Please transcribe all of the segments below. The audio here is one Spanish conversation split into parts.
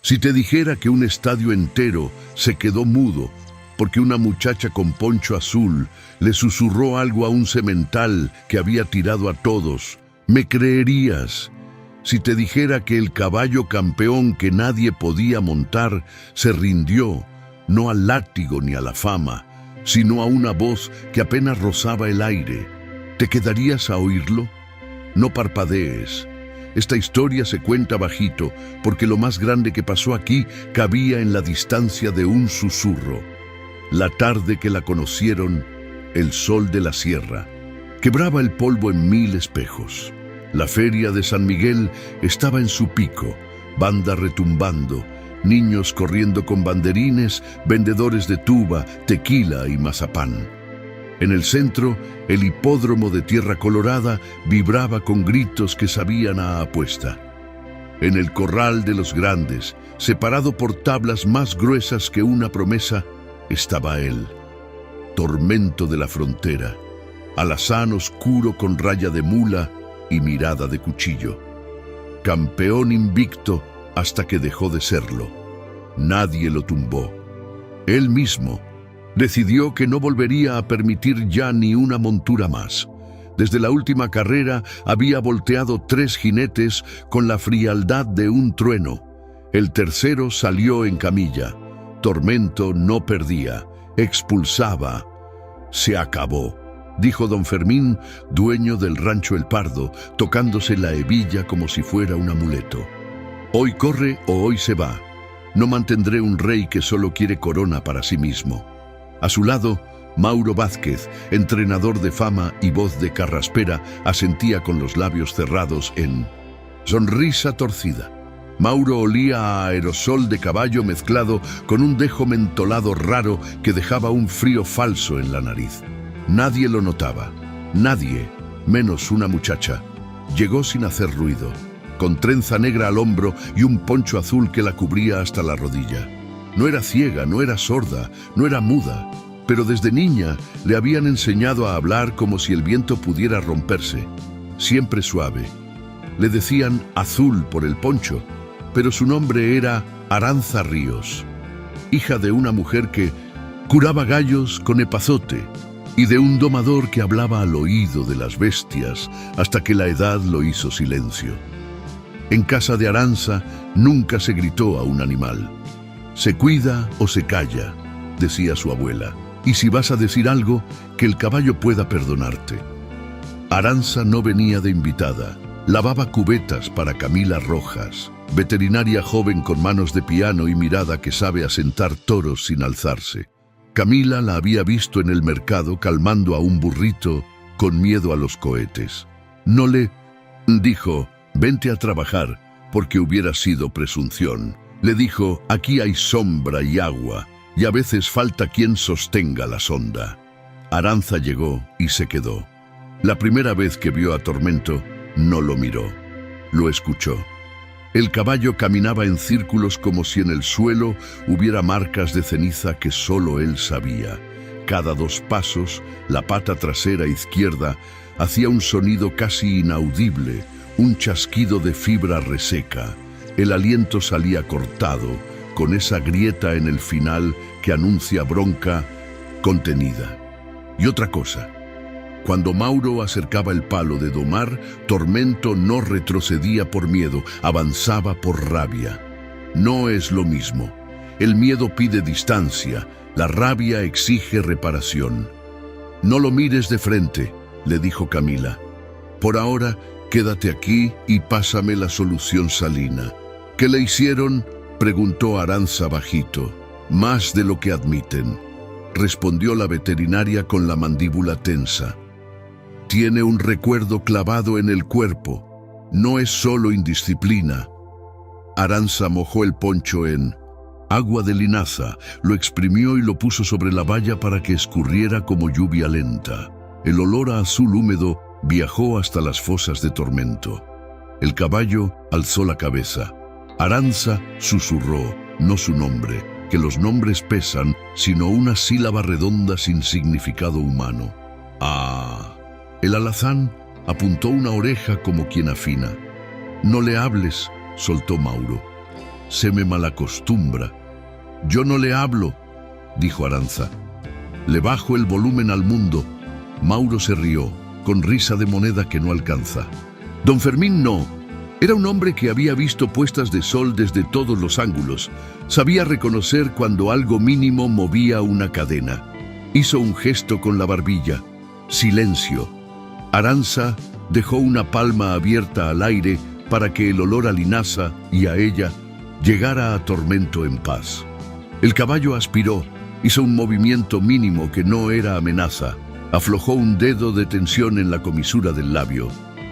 Si te dijera que un estadio entero se quedó mudo porque una muchacha con poncho azul le susurró algo a un semental que había tirado a todos, ¿me creerías? Si te dijera que el caballo campeón que nadie podía montar se rindió, no al látigo ni a la fama, sino a una voz que apenas rozaba el aire, ¿te quedarías a oírlo? No parpadees. Esta historia se cuenta bajito, porque lo más grande que pasó aquí cabía en la distancia de un susurro. La tarde que la conocieron, el sol de la sierra quebraba el polvo en 1000 espejos. La feria de San Miguel estaba en su pico, banda retumbando, niños corriendo con banderines, vendedores de tuba, tequila y mazapán. En el centro, el hipódromo de Tierra Colorada vibraba con gritos que sabían a apuesta. En el corral de los grandes, separado por tablas más gruesas que una promesa, estaba él, tormento de la frontera, alazán oscuro con raya de mula y mirada de cuchillo. Campeón invicto hasta que dejó de serlo. Nadie lo tumbó. Él mismo decidió que no volvería a permitir ya ni una montura más. Desde la última carrera había volteado 3 jinetes con la frialdad de un trueno. El tercero salió en camilla. Tormento no perdía, expulsaba. Se acabó, dijo don Fermín, dueño del rancho El Pardo, tocándose la hebilla como si fuera un amuleto. Hoy corre o hoy se va. No mantendré un rey que solo quiere corona para sí mismo. A su lado, Mauro Vázquez, entrenador de fama y voz de carraspera, asentía con los labios cerrados en sonrisa torcida. Mauro olía a aerosol de caballo mezclado con un dejo mentolado raro que dejaba un frío falso en la nariz. Nadie lo notaba, nadie, menos una muchacha. Llegó sin hacer ruido, con trenza negra al hombro y un poncho azul que la cubría hasta la rodilla. No era ciega, no era sorda, no era muda, pero desde niña le habían enseñado a hablar como si el viento pudiera romperse, siempre suave. Le decían Azul por el poncho, pero su nombre era Aranza Ríos, hija de una mujer que curaba gallos con epazote y de un domador que hablaba al oído de las bestias hasta que la edad lo hizo silencio. En casa de Aranza nunca se gritó a un animal. Se cuida o se calla, decía su abuela, y si vas a decir algo, que el caballo pueda perdonarte. Aranza no venía de invitada, lavaba cubetas para Camila Rojas, veterinaria joven con manos de piano y mirada que sabe asentar toros sin alzarse. Camila la había visto en el mercado calmando a un burrito con miedo a los cohetes. No le dijo, vente a trabajar, porque hubiera sido presunción. Le dijo, aquí hay sombra y agua, y a veces falta quien sostenga la sonda. Aranza llegó y se quedó. La primera vez que vio a Tormento, no lo miró, lo escuchó. El caballo caminaba en círculos como si en el suelo hubiera marcas de ceniza que solo él sabía. Cada 2 pasos, la pata trasera izquierda hacía un sonido casi inaudible, un chasquido de fibra reseca. El aliento salía cortado, con esa grieta en el final que anuncia bronca contenida. Y otra cosa, cuando Mauro acercaba el palo de domar, Tormento no retrocedía por miedo, avanzaba por rabia. No es lo mismo. El miedo pide distancia, la rabia exige reparación. No lo mires de frente, le dijo Camila. Por ahora, quédate aquí y pásame la solución salina. ¿Qué le hicieron?, preguntó Aranza bajito. Más de lo que admiten, respondió la veterinaria con la mandíbula tensa. Tiene un recuerdo clavado en el cuerpo. No es solo indisciplina. Aranza mojó el poncho en agua de linaza, lo exprimió y lo puso sobre la valla para que escurriera como lluvia lenta. El olor a azul húmedo viajó hasta las fosas de Tormento. El caballo alzó la cabeza. Aranza susurró, no su nombre, que los nombres pesan, sino una sílaba redonda sin significado humano. Ah. El alazán apuntó una oreja como quien afina. No le hables, soltó Mauro. se me malacostumbra. Yo no le hablo, dijo Arantza. Le bajo el volumen al mundo. Mauro se rió, con risa de moneda que no alcanza. Don Fermín no. Era un hombre que había visto puestas de sol desde todos los ángulos. Sabía reconocer cuando algo mínimo movía una cadena. Hizo un gesto con la barbilla. Silencio. Arantza dejó una palma abierta al aire para que el olor a linaza y a ella llegara a Tormento en paz. El caballo aspiró, hizo un movimiento mínimo que no era amenaza. Aflojó un dedo de tensión en la comisura del labio.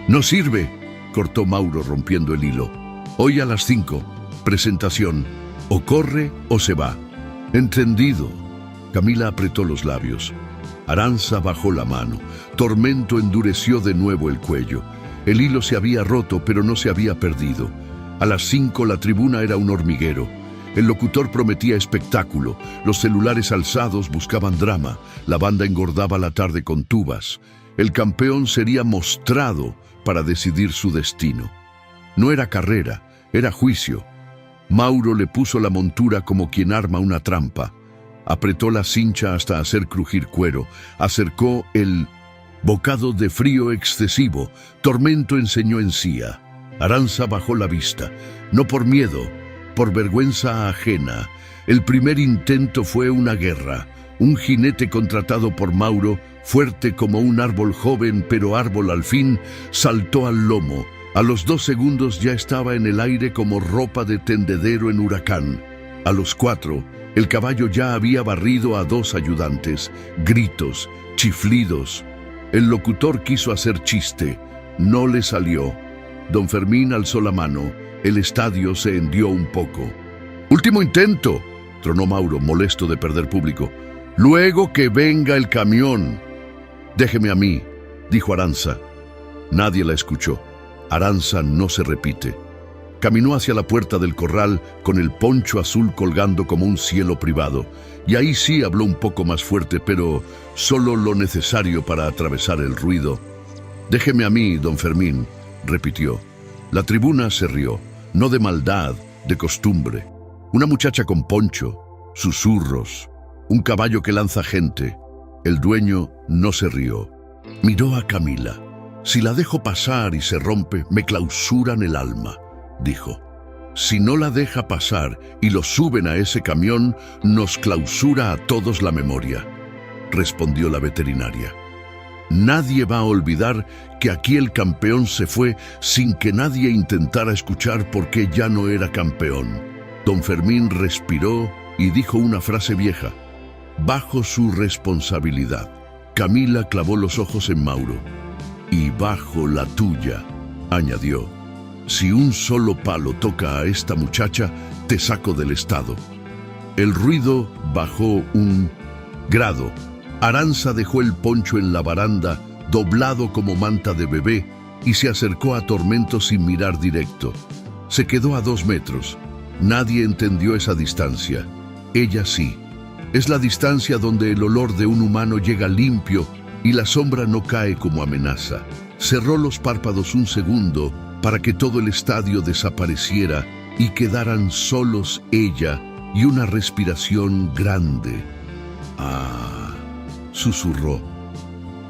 «No sirve», cortó Mauro rompiendo el hilo. «Hoy a las 5, presentación. O corre o se va». «Entendido». Camila apretó los labios. Arantza bajó la mano. Tormento endureció de nuevo el cuello. El hilo se había roto, pero no se había perdido. A las 5 la tribuna era un hormiguero. El locutor prometía espectáculo. Los celulares alzados buscaban drama. La banda engordaba la tarde con tubas. El campeón sería mostrado para decidir su destino. No era carrera, era juicio. Mauro le puso la montura como quien arma una trampa. Apretó la cincha hasta hacer crujir cuero. Acercó el bocado de frío excesivo. Tormento enseñó encía. Arantza bajó la vista. No por miedo, por vergüenza ajena. El primer intento fue una guerra. Un jinete contratado por Mauro, fuerte como un árbol joven, pero árbol al fin, saltó al lomo. A los 2 segundos ya estaba en el aire como ropa de tendedero en huracán. A los 4, el caballo ya había barrido a 2 ayudantes. Gritos, chiflidos. El locutor quiso hacer chiste. No le salió. Don Fermín alzó la mano. El estadio se hendió un poco. «¡Último intento!», tronó Mauro, molesto de perder público. «Luego que venga el camión». «Déjeme a mí», dijo Arantza. Nadie la escuchó. Arantza no se repite. Caminó hacia la puerta del corral con el poncho azul colgando como un cielo privado. Y ahí sí habló un poco más fuerte, pero solo lo necesario para atravesar el ruido. «Déjeme a mí, don Fermín», repitió. La tribuna se rió, no de maldad, de costumbre. Una muchacha con poncho, susurros, un caballo que lanza gente. El dueño no se rió. Miró a Camila. «Si la dejo pasar y se rompe, me clausuran el alma», dijo. «Si no la deja pasar y lo suben a ese camión, nos clausura a todos la memoria», respondió la veterinaria. «Nadie va a olvidar que aquí el campeón se fue sin que nadie intentara escuchar por qué ya no era campeón». Don Fermín respiró y dijo una frase vieja. «Bajo su responsabilidad». Camila clavó los ojos en Mauro. «Y bajo la tuya», añadió. «Si un solo palo toca a esta muchacha, te saco del estado». El ruido bajó un grado. Arantza dejó el poncho en la baranda, doblado como manta de bebé, y se acercó a Tormento sin mirar directo. Se quedó a 2 metros. Nadie entendió esa distancia. Ella sí. Es la distancia donde el olor de un humano llega limpio y la sombra no cae como amenaza. Cerró los párpados un segundo para que todo el estadio desapareciera y quedaran solos ella y una respiración grande. «Ah», susurró.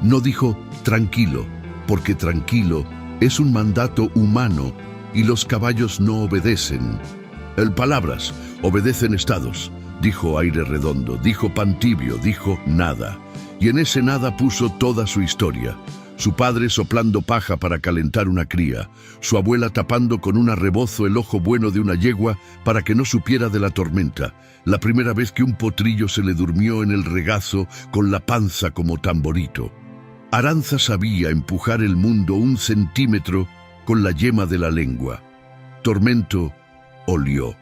No dijo «tranquilo», porque tranquilo es un mandato humano y los caballos no obedecen. Palabras obedecen estados, dijo Aire Redondo, dijo Pan Tibio, dijo nada. Y en ese nada puso toda su historia. Su padre soplando paja para calentar una cría, su abuela tapando con un arrebozo el ojo bueno de una yegua para que no supiera de la tormenta, la primera vez que un potrillo se le durmió en el regazo con la panza como tamborito. Arantza sabía empujar el mundo 1 centímetro con la yema de la lengua. Tormento olió.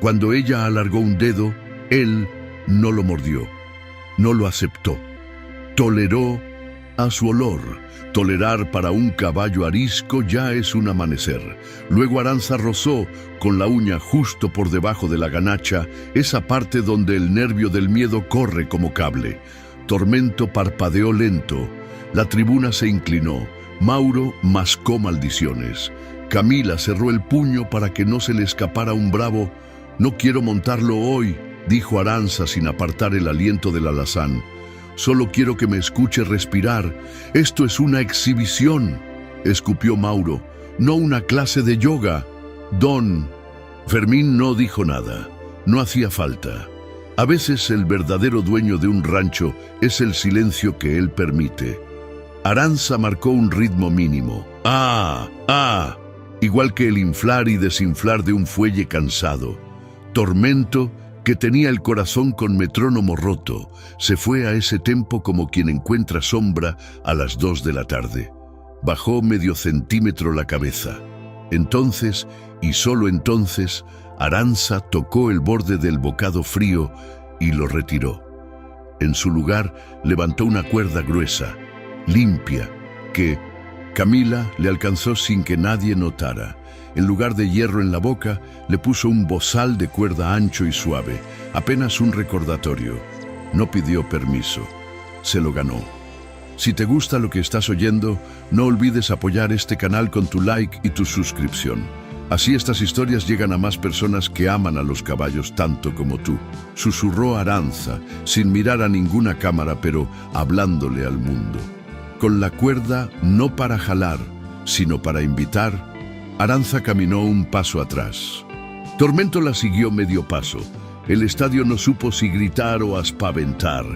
Cuando ella alargó un dedo, él no lo mordió, no lo aceptó. Toleró a su olor. Tolerar para un caballo arisco ya es un amanecer. Luego Arantza rozó con la uña justo por debajo de la ganacha, esa parte donde el nervio del miedo corre como cable. Tormento parpadeó lento. La tribuna se inclinó. Mauro mascó maldiciones. Camila cerró el puño para que no se le escapara un bravo. «No quiero montarlo hoy», dijo Arantxa sin apartar el aliento del alazán. «Solo quiero que me escuche respirar. Esto es una exhibición», escupió Mauro, «no una clase de yoga». Don Fermín no dijo nada. No hacía falta. A veces el verdadero dueño de un rancho es el silencio que él permite. Arantxa marcó un ritmo mínimo. ¡Ah! ¡Ah! Igual que el inflar y desinflar de un fuelle cansado. Tormento, que tenía el corazón con metrónomo roto, se fue a ese tempo como quien encuentra sombra a las 2 de la tarde. Bajó medio centímetro la cabeza. Entonces, y solo entonces, Arantxa tocó el borde del bocado frío y lo retiró. En su lugar levantó una cuerda gruesa, limpia, que Camila le alcanzó sin que nadie notara. En lugar de hierro en la boca, le puso un bozal de cuerda ancho y suave, apenas un recordatorio. No pidió permiso. Se lo ganó. Si te gusta lo que estás oyendo, no olvides apoyar este canal con tu like y tu suscripción. Así estas historias llegan a más personas que aman a los caballos tanto como tú. Susurró Arantxa, sin mirar a ninguna cámara, pero hablándole al mundo. Con la cuerda no para jalar, sino para invitar, Arantxa caminó un paso atrás. Tormento la siguió medio paso. El estadio no supo si gritar o aspaventar.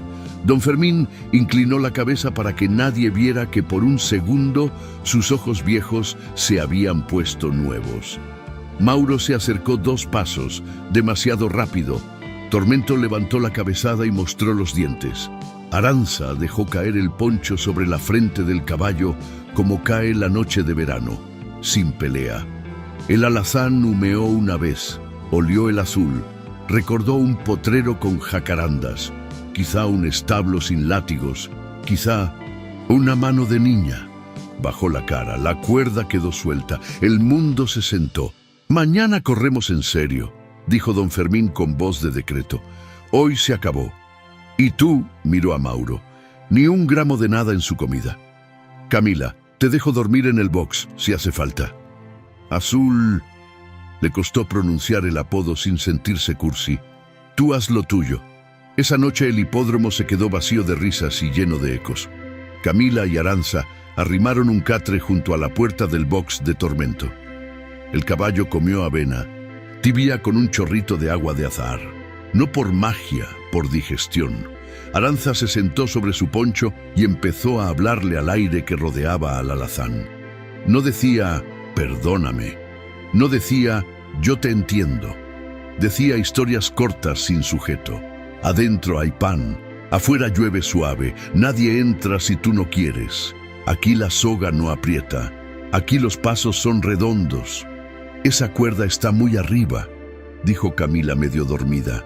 Don Fermín inclinó la cabeza para que nadie viera que por un segundo sus ojos viejos se habían puesto nuevos. Mauro se acercó 2 pasos, demasiado rápido. Tormento levantó la cabezada y mostró los dientes. Arantxa dejó caer el poncho sobre la frente del caballo como cae la noche de verano, sin pelea. El alazán humeó una vez, olió el azul, recordó un potrero con jacarandas, quizá un establo sin látigos, quizá una mano de niña. Bajó la cara, la cuerda quedó suelta, el mundo se sentó. «Mañana corremos en serio», dijo don Fermín con voz de decreto. «Hoy se acabó». «Y tú», miró a Mauro, «ni un gramo de nada en su comida. Camila, te dejo dormir en el box, si hace falta». «Azul», le costó pronunciar el apodo sin sentirse cursi. «Tú haz lo tuyo». Esa noche el hipódromo se quedó vacío de risas y lleno de ecos. Camila y Arantxa arrimaron un catre junto a la puerta del box de Tormento. El caballo comió avena, tibia con un chorrito de agua de azahar. No por magia, por digestión. Arantxa se sentó sobre su poncho y empezó a hablarle al aire que rodeaba al alazán. No decía, «perdóname». No decía, «yo te entiendo». Decía historias cortas sin sujeto. Adentro hay pan, afuera llueve suave, nadie entra si tú no quieres. Aquí la soga no aprieta, aquí los pasos son redondos. Esa cuerda está muy arriba, dijo Camila medio dormida.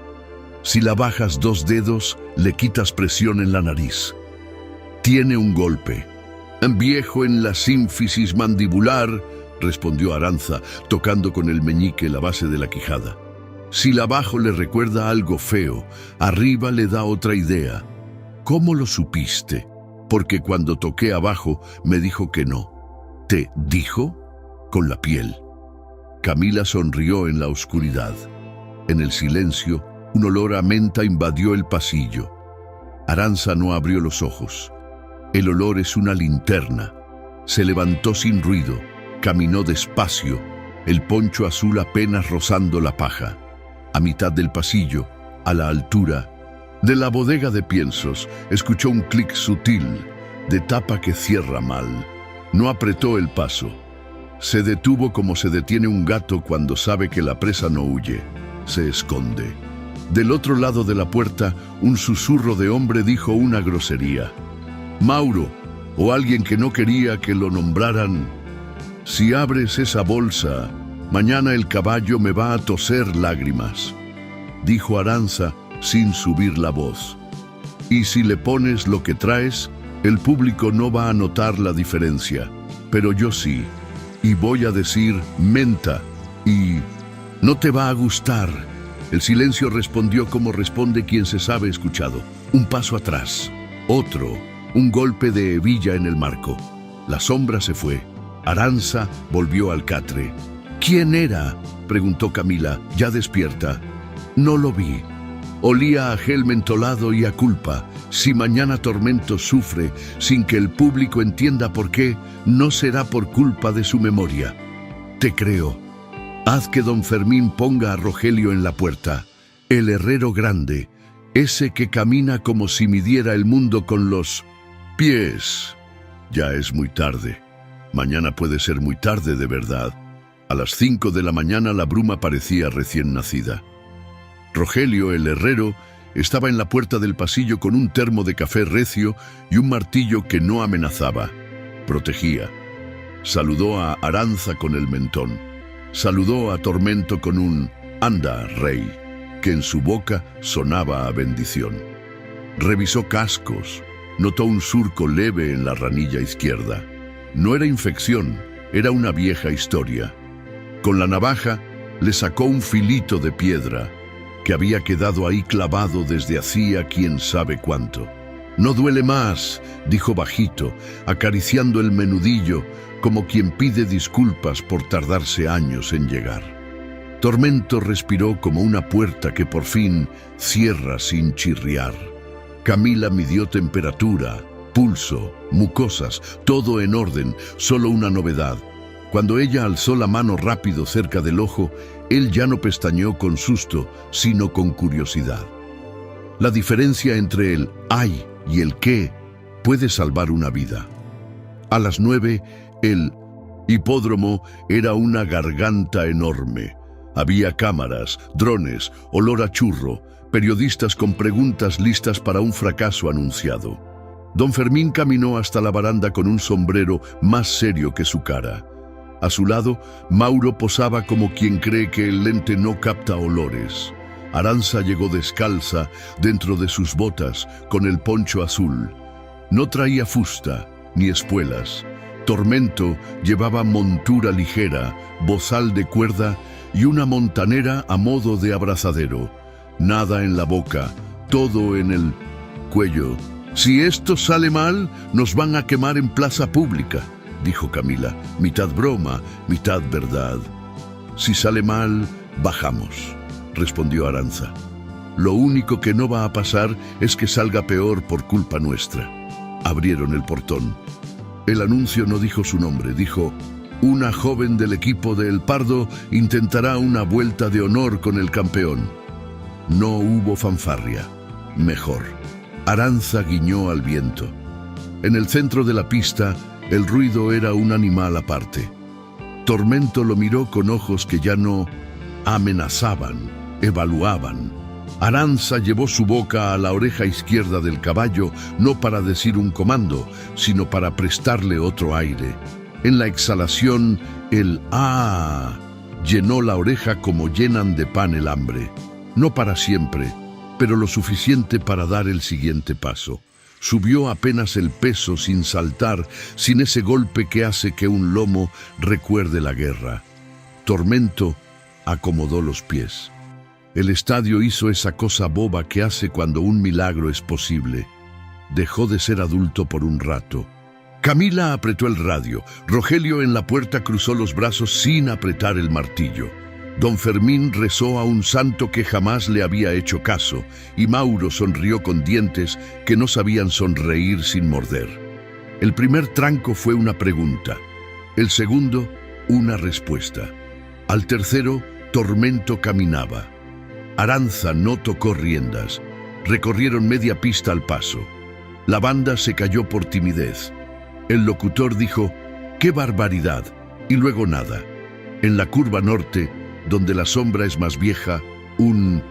Si la bajas 2 dedos, le quitas presión en la nariz. Tiene un golpe. Viejo en la sínfisis mandibular, respondió Arantxa, tocando con el meñique la base de la quijada. Si la bajo le recuerda algo feo, arriba le da otra idea. ¿Cómo lo supiste? Porque cuando toqué abajo me dijo que no. ¿Te dijo? Con la piel. Camila sonrió en la oscuridad. En el silencio, un olor a menta invadió el pasillo. Arantxa no abrió los ojos. El olor es una linterna. Se levantó sin ruido, caminó despacio, el poncho azul apenas rozando la paja. A mitad del pasillo, a la altura de la bodega de piensos, escuchó un clic sutil, de tapa que cierra mal. No apretó el paso. Se detuvo como se detiene un gato cuando sabe que la presa no huye. Se esconde. Del otro lado de la puerta, un susurro de hombre dijo una grosería. «Mauro, o alguien que no quería que lo nombraran, si abres esa bolsa, mañana el caballo me va a toser lágrimas», dijo Arantxa sin subir la voz. «Y si le pones lo que traes, el público no va a notar la diferencia, pero yo sí. Y voy a decir menta, y no te va a gustar». El silencio respondió como responde quien se sabe escuchado. Un paso atrás, otro, un golpe de hebilla en el marco. La sombra se fue. Arantza volvió al catre. «¿Quién era?», preguntó Camila, ya despierta. «No lo vi. Olía a gel mentolado y a culpa. Si mañana Tormento sufre sin que el público entienda por qué, no será por culpa de su memoria. Te creo. Haz que don Fermín ponga a Rogelio en la puerta. El herrero grande, ese que camina como si midiera el mundo con los pies. Ya es muy tarde. Mañana puede ser muy tarde de verdad». A las 5 de la mañana la bruma parecía recién nacida. Rogelio, el herrero, estaba en la puerta del pasillo con un termo de café recio y un martillo que no amenazaba, protegía. Saludó a Arantza con el mentón. Saludó a Tormento con un «Anda, rey», que en su boca sonaba a bendición. Revisó cascos. Notó un surco leve en la ranilla izquierda. No era infección, era una vieja historia. Con la navaja le sacó un filito de piedra que había quedado ahí clavado desde hacía quién sabe cuánto. «No duele más», dijo bajito, acariciando el menudillo como quien pide disculpas por tardarse años en llegar. Tormento respiró como una puerta que por fin cierra sin chirriar. Camila midió temperatura, pulso, mucosas, todo en orden, solo una novedad. Cuando ella alzó la mano rápido cerca del ojo, él ya no pestañeó con susto, sino con curiosidad. La diferencia entre el «ay» y el «qué» puede salvar una vida. A las 9, el hipódromo era una garganta enorme. Había cámaras, drones, olor a churro, periodistas con preguntas listas para un fracaso anunciado. Don Fermín caminó hasta la baranda con un sombrero más serio que su cara. A su lado, Mauro posaba como quien cree que el lente no capta olores. Arantza llegó descalza dentro de sus botas con el poncho azul. No traía fusta ni espuelas. Tormento llevaba montura ligera, bozal de cuerda y una montanera a modo de abrazadero. Nada en la boca, todo en el cuello. «Si esto sale mal, nos van a quemar en plaza pública», dijo Camila, mitad broma, mitad verdad. «Si sale mal, bajamos», respondió Arantza. «Lo único que no va a pasar es que salga peor por culpa nuestra». Abrieron el portón. El anuncio no dijo su nombre, dijo: «Una joven del equipo de El Pardo intentará una vuelta de honor con el campeón». No hubo fanfarria. Mejor. Arantza guiñó al viento. En el centro de la pista, el ruido era un animal aparte. Tormento lo miró con ojos que ya no amenazaban, evaluaban. Arantza llevó su boca a la oreja izquierda del caballo, no para decir un comando, sino para prestarle otro aire. En la exhalación, el «ah» llenó la oreja como llenan de pan el hambre. No para siempre, pero lo suficiente para dar el siguiente paso. Subió apenas el peso sin saltar, sin ese golpe que hace que un lomo recuerde la guerra. Tormento acomodó los pies. El estadio hizo esa cosa boba que hace cuando un milagro es posible. Dejó de ser adulto por un rato. Camila apretó el radio. Rogelio en la puerta cruzó los brazos sin apretar el martillo. Don Fermín rezó a un santo que jamás le había hecho caso, y Mauro sonrió con dientes que no sabían sonreír sin morder. El primer tranco fue una pregunta, el segundo, una respuesta. Al tercero, Tormento caminaba. Arantza no tocó riendas. Recorrieron media pista al paso. La banda se cayó por timidez. El locutor dijo: «¡Qué barbaridad!» y luego nada. En la curva norte, donde la sombra es más vieja, un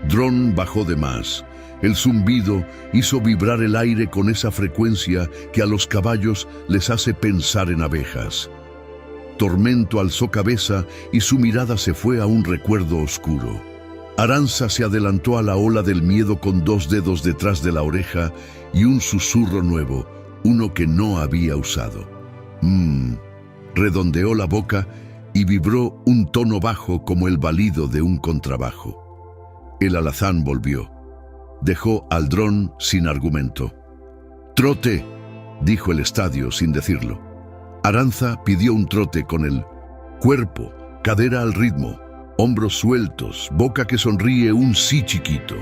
dron bajó de más. El zumbido hizo vibrar el aire con esa frecuencia que a los caballos les hace pensar en abejas. Tormento alzó cabeza y su mirada se fue a un recuerdo oscuro. Arantza se adelantó a la ola del miedo con 2 dedos detrás de la oreja y un susurro nuevo, uno que no había usado. Redondeó la boca y vibró un tono bajo como el balido de un contrabajo. El alazán volvió. Dejó al dron sin argumento. «Trote», dijo el estadio sin decirlo. Aranza pidió un trote con el cuerpo, cadera al ritmo, hombros sueltos, boca que sonríe, un sí chiquito.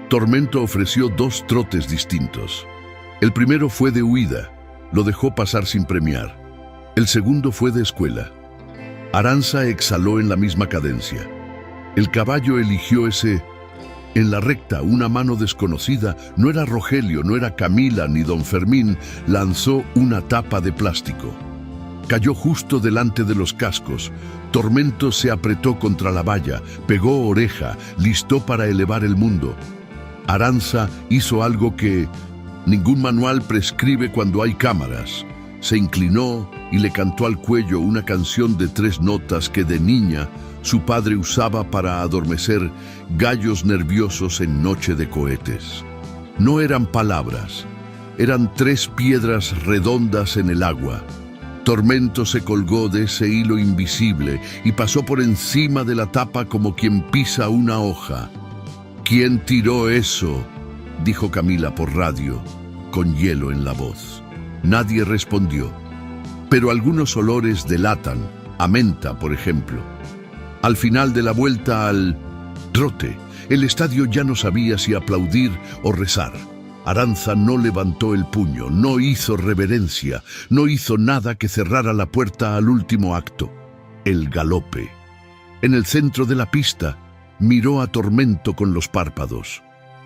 Tormento ofreció 2 trotes distintos. El primero fue de huida, lo dejó pasar sin premiar. El segundo fue de escuela. Aranza exhaló en la misma cadencia. El caballo eligió ese. En la recta, una mano desconocida, no era Rogelio, no era Camila ni don Fermín, lanzó una tapa de plástico. Cayó justo delante de los cascos. Tormento se apretó contra la valla, pegó oreja, listó para elevar el mundo. Aranza hizo algo que ningún manual prescribe cuando hay cámaras. Se inclinó y le cantó al cuello una canción de 3 notas que de niña su padre usaba para adormecer gallos nerviosos en noche de cohetes. No eran palabras, eran 3 piedras redondas en el agua. Tormento se colgó de ese hilo invisible y pasó por encima de la tapa como quien pisa una hoja. ¿Quién tiró eso?, dijo Camila por radio, con hielo en la voz. Nadie respondió, pero algunos olores delatan, a menta, por ejemplo. Al final de la vuelta al trote, el estadio ya no sabía si aplaudir o rezar. Aranza no levantó el puño, no hizo reverencia, no hizo nada que cerrara la puerta al último acto, el galope. En el centro de la pista, miró a Tormento con los párpados.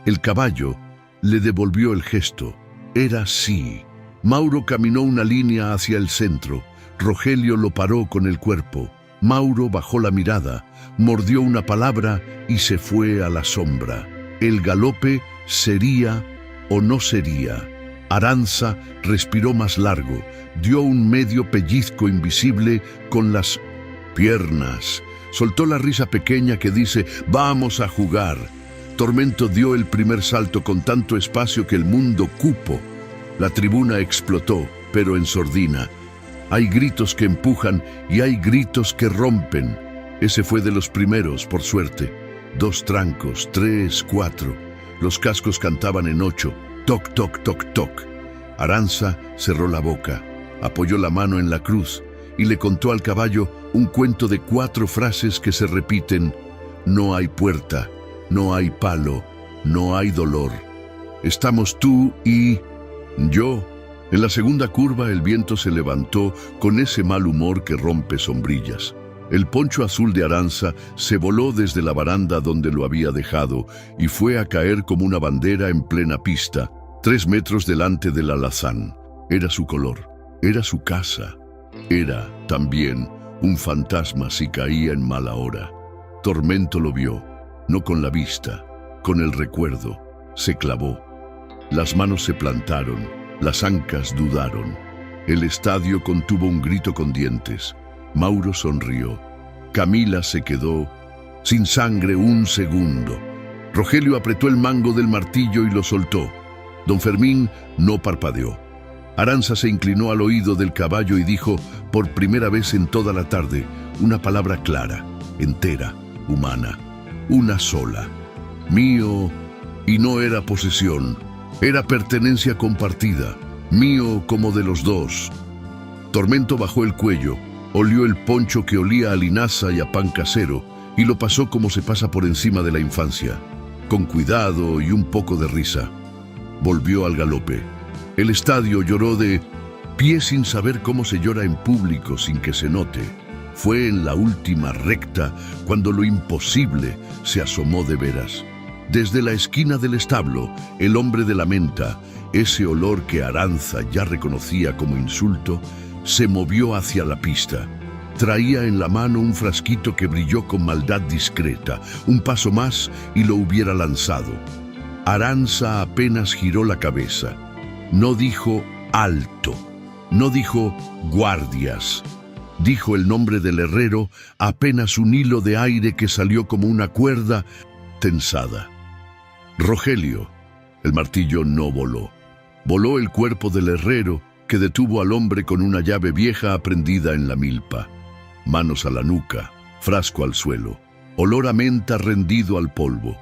El caballo le devolvió el gesto. Era sí. Mauro caminó una línea hacia el centro. Rogelio lo paró con el cuerpo. Mauro bajó la mirada, mordió una palabra y se fue a la sombra. El galope sería o no sería. Aranza respiró más largo, dio un medio pellizco invisible con las piernas. Soltó la risa pequeña que dice, vamos a jugar. Tormento dio el primer salto con tanto espacio que el mundo cupo. La tribuna explotó, pero en sordina. Hay gritos que empujan y hay gritos que rompen. Ese fue de los primeros, por suerte. 2 trancos, 3, 4. Los cascos cantaban en 8. Toc, toc, toc, toc. Aranza cerró la boca, apoyó la mano en la cruz y le contó al caballo un cuento de 4 frases que se repiten. No hay puerta, no hay palo, no hay dolor. Estamos tú y yo. En la segunda curva el viento se levantó con ese mal humor que rompe sombrillas. El poncho azul de Aranza se voló desde la baranda donde lo había dejado y fue a caer como una bandera en plena pista, 3 metros delante del alazán. Era su color, era su casa. Era, también, un fantasma si caía en mala hora. Tormento lo vio, no con la vista, con el recuerdo. Se clavó. Las manos se plantaron, las ancas dudaron. El estadio contuvo un grito con dientes. Mauro sonrió. Camila se quedó sin sangre un segundo. Rogelio apretó el mango del martillo y lo soltó. Don Fermín no parpadeó. Aranza se inclinó al oído del caballo y dijo, por primera vez en toda la tarde, una palabra clara, entera, humana, una sola. Mío, y no era posesión, era pertenencia compartida, mío como de los 2. Tormento bajó el cuello, olió el poncho que olía a linaza y a pan casero y lo pasó como se pasa por encima de la infancia, con cuidado y un poco de risa. Volvió al galope. El estadio lloró de pie sin saber cómo se llora en público sin que se note. Fue en la última recta cuando lo imposible se asomó de veras. Desde la esquina del establo, el hombre de la menta, ese olor que Aranza ya reconocía como insulto, se movió hacia la pista. Traía en la mano un frasquito que brilló con maldad discreta. Un paso más y lo hubiera lanzado. Aranza apenas giró la cabeza. No dijo alto, no dijo guardias. Dijo el nombre del herrero, apenas un hilo de aire que salió como una cuerda tensada. Rogelio. El martillo no voló. Voló el cuerpo del herrero, que detuvo al hombre con una llave vieja prendida en la milpa. Manos a la nuca, frasco al suelo, olor a menta rendido al polvo.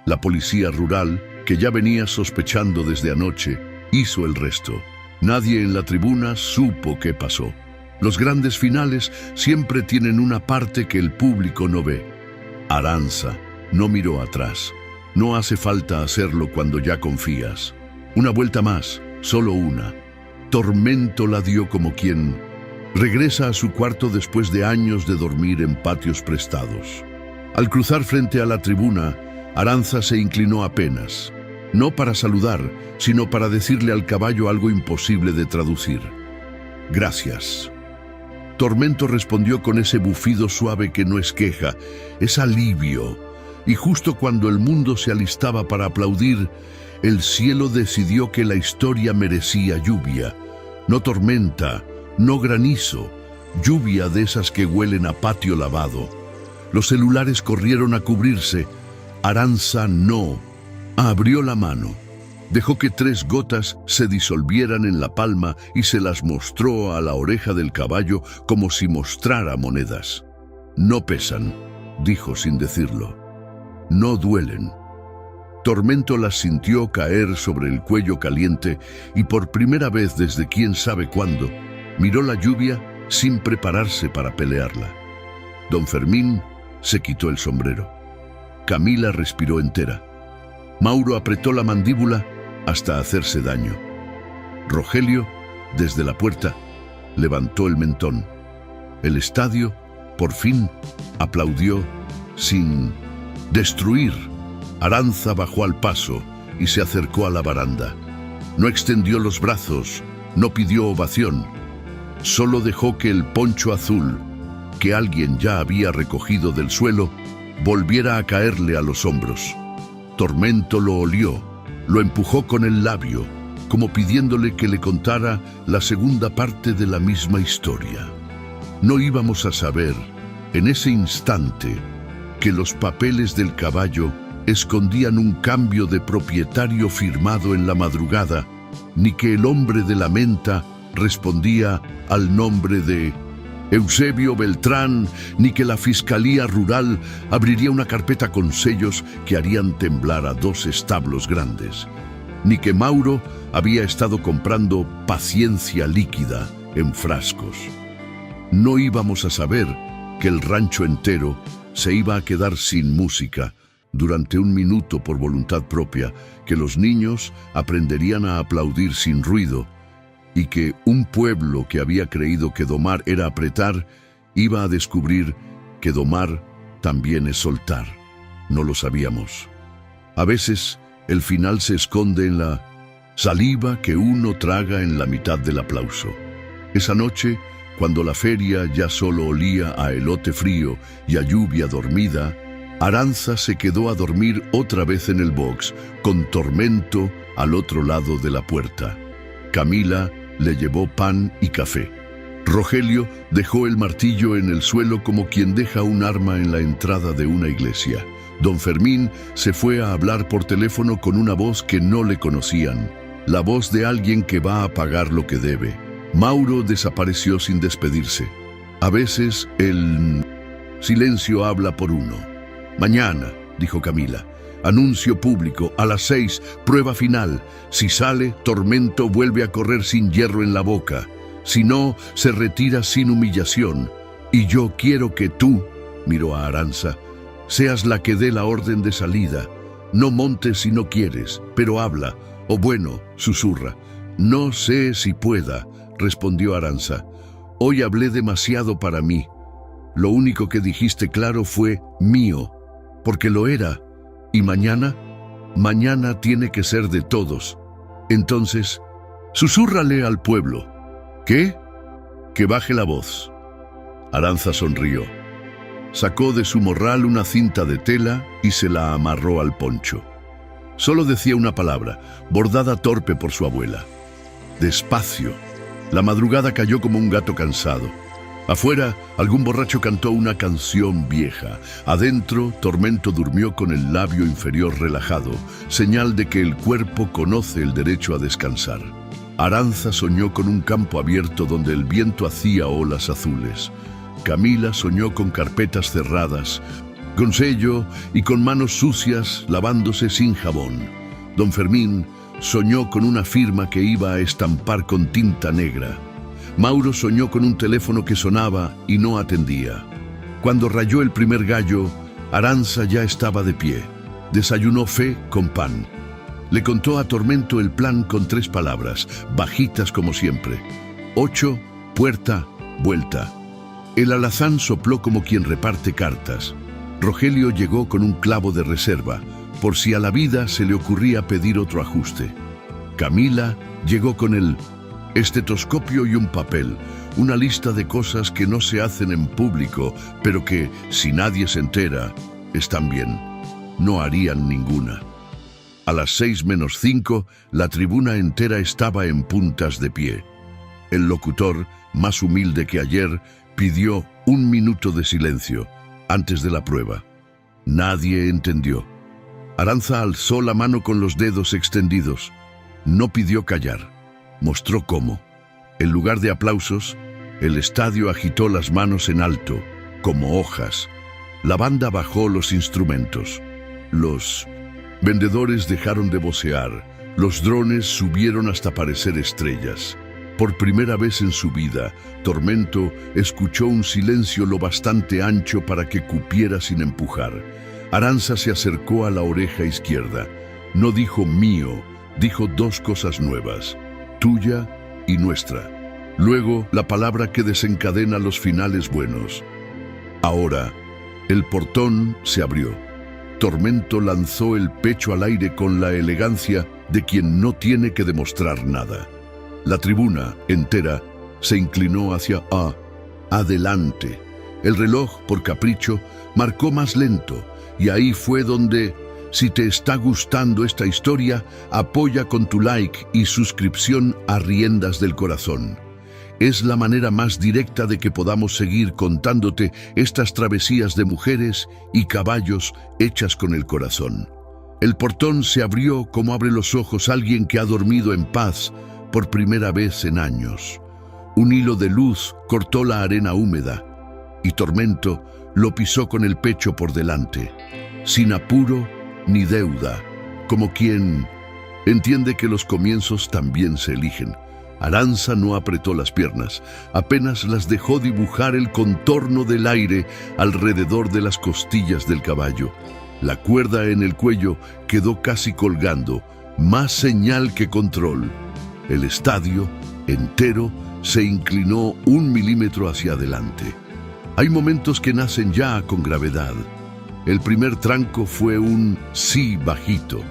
La policía rural, que ya venía sospechando desde anoche, hizo el resto. Nadie en la tribuna supo qué pasó. Los grandes finales siempre tienen una parte que el público no ve. Arantxa no miró atrás. No hace falta hacerlo cuando ya confías. Una vuelta más, solo una. Tormento la dio como quien regresa a su cuarto después de años de dormir en patios prestados. Al cruzar frente a la tribuna, Arantxa se inclinó apenas, no para saludar, sino para decirle al caballo algo imposible de traducir. «Gracias». Tormento respondió con ese bufido suave que no es queja, es alivio. Y justo cuando el mundo se alistaba para aplaudir, el cielo decidió que la historia merecía lluvia. No tormenta, no granizo, lluvia de esas que huelen a patio lavado. Los celulares corrieron a cubrirse. Arantxa no. Abrió la mano. Dejó que 3 gotas se disolvieran en la palma y se las mostró a la oreja del caballo como si mostrara monedas. «No pesan», dijo sin decirlo. «No duelen». Tormento las sintió caer sobre el cuello caliente y por primera vez desde quién sabe cuándo, miró la lluvia sin prepararse para pelearla. Don Fermín se quitó el sombrero. Camila respiró entera. Mauro apretó la mandíbula hasta hacerse daño. Rogelio, desde la puerta, levantó el mentón. El estadio, por fin, aplaudió sin destruir. Arantxa bajó al paso y se acercó a la baranda. No extendió los brazos, no pidió ovación. Solo dejó que el poncho azul, que alguien ya había recogido del suelo, volviera a caerle a los hombros. Tormento lo olió, lo empujó con el labio, como pidiéndole que le contara la segunda parte de la misma historia. No íbamos a saber, en ese instante, que los papeles del caballo escondían un cambio de propietario firmado en la madrugada, ni que el hombre de la menta respondía al nombre de Eusebio Beltrán, ni que la Fiscalía Rural abriría una carpeta con sellos que harían temblar a 2 establos grandes, ni que Mauro había estado comprando paciencia líquida en frascos. No íbamos a saber que el rancho entero se iba a quedar sin música durante 1 minuto por voluntad propia, que los niños aprenderían a aplaudir sin ruido, y que un pueblo que había creído que domar era apretar, iba a descubrir que domar también es soltar. No lo sabíamos. A veces el final se esconde en la saliva que uno traga en la mitad del aplauso. Esa noche, cuando la feria ya solo olía a elote frío y a lluvia dormida, Arantxa se quedó a dormir otra vez en el box, con Tormento al otro lado de la puerta. Camila le llevó pan y café. Rogelio dejó el martillo en el suelo como quien deja un arma en la entrada de una iglesia. Don Fermín se fue a hablar por teléfono con una voz que no le conocían, la voz de alguien que va a pagar lo que debe. Mauro desapareció sin despedirse. A veces el silencio habla por uno. «Mañana», dijo Camila. «Anuncio público, a las 6, prueba final. Si sale, Tormento vuelve a correr sin hierro en la boca. Si no, se retira sin humillación. Y yo quiero que tú», miró a Arantxa, «seas la que dé la orden de salida. No montes si no quieres, pero habla. O bueno», susurra. «No sé si pueda», respondió Arantxa. «Hoy hablé demasiado para mí. Lo único que dijiste claro fue mío, porque lo era. Y mañana tiene que ser de todos. Entonces, susúrrale al pueblo». «¿Qué?» «Que baje la voz». Arantxa sonrió. Sacó de su morral una cinta de tela y se la amarró al poncho. Solo decía una palabra, bordada torpe por su abuela: «Despacio». La madrugada cayó como un gato cansado. Afuera, algún borracho cantó una canción vieja. Adentro, Tormento durmió con el labio inferior relajado, señal de que el cuerpo conoce el derecho a descansar. Arantxa soñó con un campo abierto donde el viento hacía olas azules. Camila soñó con carpetas cerradas, con sello y con manos sucias lavándose sin jabón. Don Fermín soñó con una firma que iba a estampar con tinta negra. Mauro soñó con un teléfono que sonaba y no atendía. Cuando rayó el primer gallo, Arantxa ya estaba de pie. Desayunó Fe con pan. Le contó a Tormento el plan con 3 palabras, bajitas como siempre. 8, puerta, vuelta. El alazán sopló como quien reparte cartas. Rogelio llegó con un clavo de reserva, por si a la vida se le ocurría pedir otro ajuste. Camila llegó con el estetoscopio y un papel, una lista de cosas que no se hacen en público, pero que, si nadie se entera, están bien. No harían ninguna. A las 6:05, la tribuna entera estaba en puntas de pie. El locutor, más humilde que ayer, pidió 1 minuto de silencio antes de la prueba. Nadie entendió. Arantxa alzó la mano con los dedos extendidos. No pidió callar. Mostró cómo. En lugar de aplausos, el estadio agitó las manos en alto, como hojas. La banda bajó los instrumentos. Los vendedores dejaron de vocear. Los drones subieron hasta parecer estrellas. Por primera vez en su vida, Tormento escuchó un silencio lo bastante ancho para que cupiera sin empujar. Arantxa se acercó a la oreja izquierda. No dijo mío, dijo 2 cosas nuevas, tuya y nuestra. Luego, la palabra que desencadena los finales buenos. Ahora, el portón se abrió. Tormento lanzó el pecho al aire con la elegancia de quien no tiene que demostrar nada. La tribuna entera se inclinó hacia adelante. El reloj, por capricho, marcó más lento, y ahí fue donde, si te está gustando esta historia, apoya con tu like y suscripción a Riendas del Corazón. Es la manera más directa de que podamos seguir contándote estas travesías de mujeres y caballos hechas con el corazón. El portón se abrió como abre los ojos alguien que ha dormido en paz por primera vez en años. Un hilo de luz cortó la arena húmeda y Tormento lo pisó con el pecho por delante, sin apuro ni deuda, como quien entiende que los comienzos también se eligen. Arantxa no apretó las piernas, apenas las dejó dibujar el contorno del aire alrededor de las costillas del caballo. La cuerda en el cuello quedó casi colgando, más señal que control. El estadio, entero, se inclinó 1 milímetro hacia adelante. Hay momentos que nacen ya con gravedad. El primer tranco fue un sí bajito,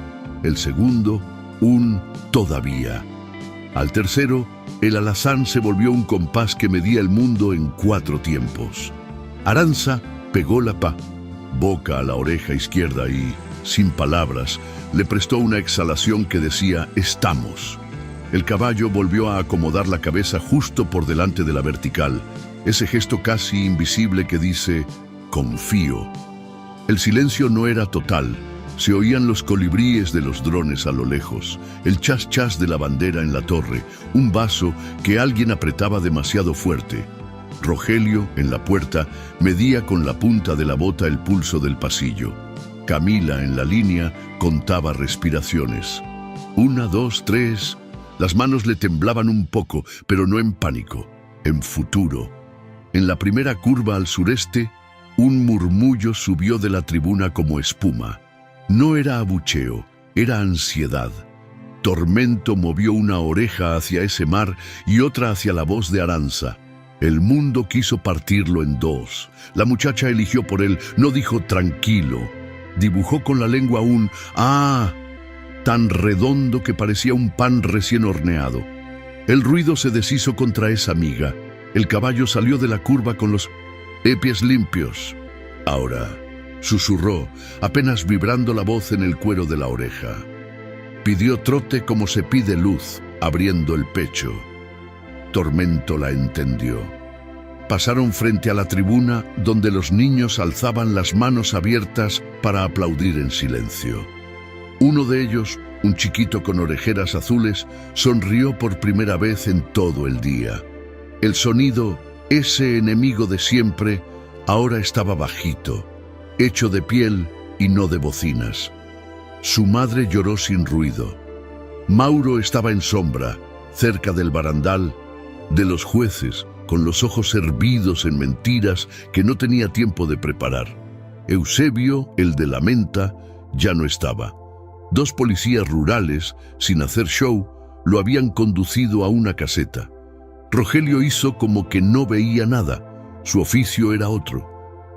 el segundo, un todavía. Al tercero, el alazán se volvió un compás que medía el mundo en 4 tiempos. Arantxa pegó la boca a la oreja izquierda y, sin palabras, le prestó una exhalación que decía «estamos». El caballo volvió a acomodar la cabeza justo por delante de la vertical, ese gesto casi invisible que dice «confío». El silencio no era total. Se oían los colibríes de los drones a lo lejos, el chas-chas de la bandera en la torre, un vaso que alguien apretaba demasiado fuerte. Rogelio, en la puerta, medía con la punta de la bota el pulso del pasillo. Camila, en la línea, contaba respiraciones. 1, 2, 3... Las manos le temblaban un poco, pero no en pánico, en futuro. En la primera curva al sureste, un murmullo subió de la tribuna como espuma. No era abucheo, era ansiedad. Tormento movió una oreja hacia ese mar y otra hacia la voz de Arantxa. El mundo quiso partirlo en 2. La muchacha eligió por él, no dijo tranquilo. Dibujó con la lengua un «ah», tan redondo que parecía un pan recién horneado. El ruido se deshizo contra esa miga. El caballo salió de la curva con los pies limpios. Ahora, susurró, apenas vibrando la voz en el cuero de la oreja. Pidió trote como se pide luz, abriendo el pecho. Tormento la entendió. Pasaron frente a la tribuna donde los niños alzaban las manos abiertas para aplaudir en silencio. Uno de ellos, un chiquito con orejeras azules, sonrió por primera vez en todo el día. El sonido, ese enemigo de siempre, ahora estaba bajito, hecho de piel y no de bocinas. Su madre lloró sin ruido. Mauro estaba en sombra, cerca del barandal, de los jueces, con los ojos hervidos en mentiras que no tenía tiempo de preparar. Eusebio, el de la menta, ya no estaba. 2 policías rurales, sin hacer show, lo habían conducido a una caseta. Rogelio hizo como que no veía nada. Su oficio era otro: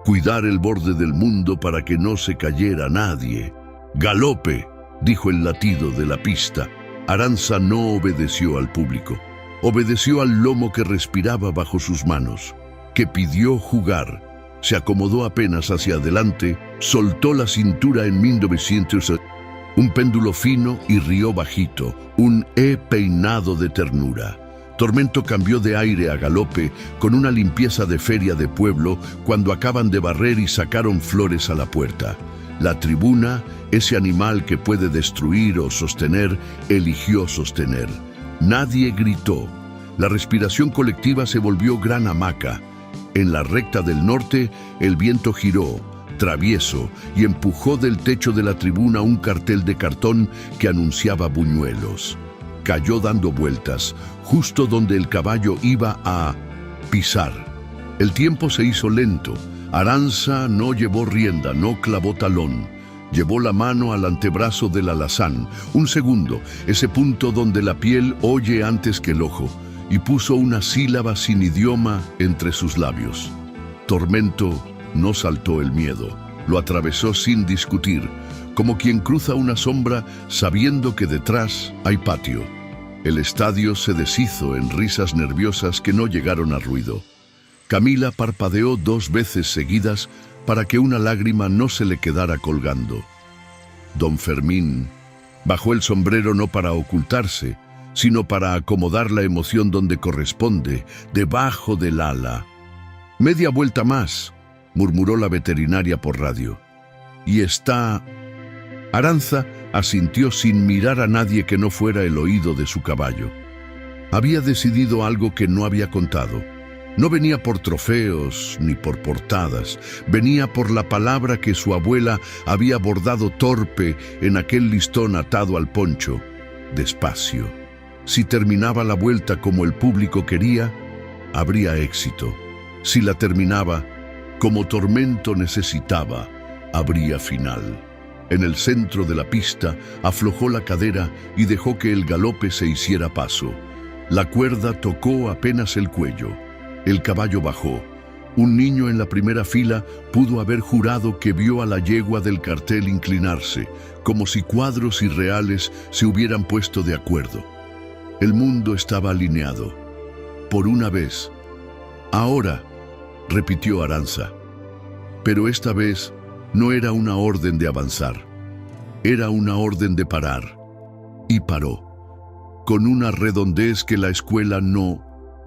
cuidar el borde del mundo para que no se cayera nadie. «Galope», dijo el latido de la pista. Arantxa no obedeció al público. Obedeció al lomo que respiraba bajo sus manos, que pidió jugar. Se acomodó apenas hacia adelante, soltó la cintura en 1900, un péndulo fino y rió bajito, un peinado de ternura. Tormento cambió de aire a galope con una limpieza de feria de pueblo cuando acaban de barrer y sacaron flores a la puerta. La tribuna, ese animal que puede destruir o sostener, eligió sostener. Nadie gritó. La respiración colectiva se volvió gran hamaca. En la recta del norte, el viento giró, travieso, y empujó del techo de la tribuna un cartel de cartón que anunciaba buñuelos. Cayó dando vueltas, justo donde el caballo iba a pisar. El tiempo se hizo lento. Arantxa no llevó rienda, no clavó talón. Llevó la mano al antebrazo del alazán. Un segundo, ese punto donde la piel oye antes que el ojo, y puso una sílaba sin idioma entre sus labios. Tormento no saltó el miedo, lo atravesó sin discutir, como quien cruza una sombra sabiendo que detrás hay patio. El estadio se deshizo en risas nerviosas que no llegaron a ruido. Camila parpadeó 2 veces seguidas para que una lágrima no se le quedara colgando. Don Fermín bajó el sombrero no para ocultarse, sino para acomodar la emoción donde corresponde, debajo del ala. «Media vuelta más», murmuró la veterinaria por radio. «Y está...». Arantxa asintió sin mirar a nadie que no fuera el oído de su caballo. Había decidido algo que no había contado. No venía por trofeos ni por portadas, venía por la palabra que su abuela había bordado torpe en aquel listón atado al poncho. Despacio. Si terminaba la vuelta como el público quería, habría éxito. Si la terminaba como Tormento necesitaba, habría final. En el centro de la pista aflojó la cadera y dejó que el galope se hiciera paso. La cuerda tocó apenas el cuello. El caballo bajó. Un niño en la primera fila pudo haber jurado que vio a la yegua del cartel inclinarse, como si cuadros irreales se hubieran puesto de acuerdo. El mundo estaba alineado. Por una vez. «Ahora», repitió Arantxa. Pero esta vez no era una orden de avanzar. Era una orden de parar. Y paró. Con una redondez que la escuela no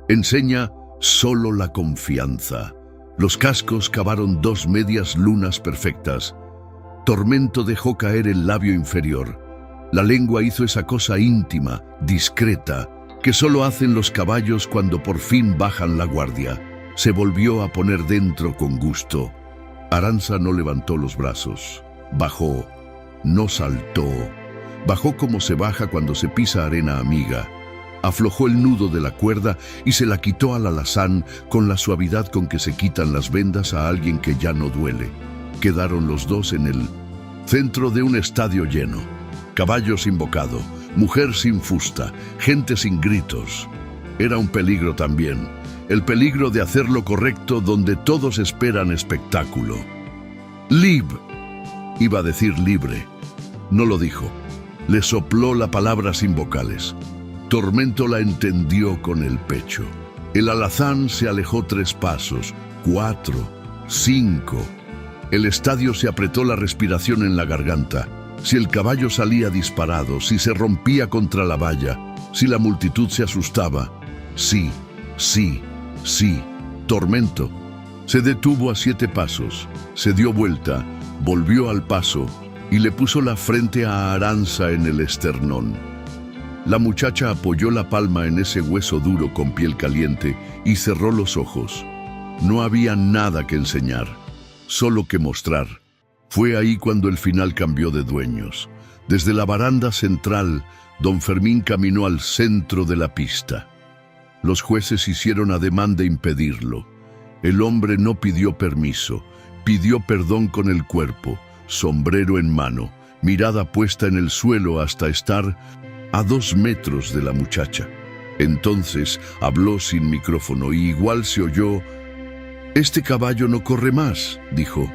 enseña. Solo la confianza. Los cascos cavaron 2 medias lunas perfectas. Tormento dejó caer el labio inferior. La lengua hizo esa cosa íntima, discreta, que solo hacen los caballos cuando por fin bajan la guardia. Se volvió a poner dentro con gusto. Arantxa no levantó los brazos. Bajó. No saltó. Bajó como se baja cuando se pisa arena amiga. Aflojó el nudo de la cuerda y se la quitó al alazán con la suavidad con que se quitan las vendas a alguien que ya no duele. Quedaron los dos en el centro de un estadio lleno. Caballo sin bocado, mujer sin fusta, gente sin gritos. Era un peligro también, el peligro de hacer lo correcto donde todos esperan espectáculo. «Lib», iba a decir libre. No lo dijo. Le sopló la palabra sin vocales. Tormento la entendió con el pecho. El alazán se alejó 3 pasos, 4, 5. El estadio se apretó la respiración en la garganta. Si el caballo salía disparado, si se rompía contra la valla, si la multitud se asustaba. Sí, sí, sí. Tormento. Se detuvo a 7 pasos, se dio vuelta, volvió al paso y le puso la frente a Arantxa en el esternón. La muchacha apoyó la palma en ese hueso duro con piel caliente y cerró los ojos. No había nada que enseñar, solo que mostrar. Fue ahí cuando el final cambió de dueños. Desde la baranda central, don Fermín caminó al centro de la pista. Los jueces hicieron ademán de impedirlo. El hombre no pidió permiso, pidió perdón con el cuerpo, sombrero en mano, mirada puesta en el suelo hasta estar a 2 metros de la muchacha. Entonces habló sin micrófono y igual se oyó: «Este caballo no corre más», dijo,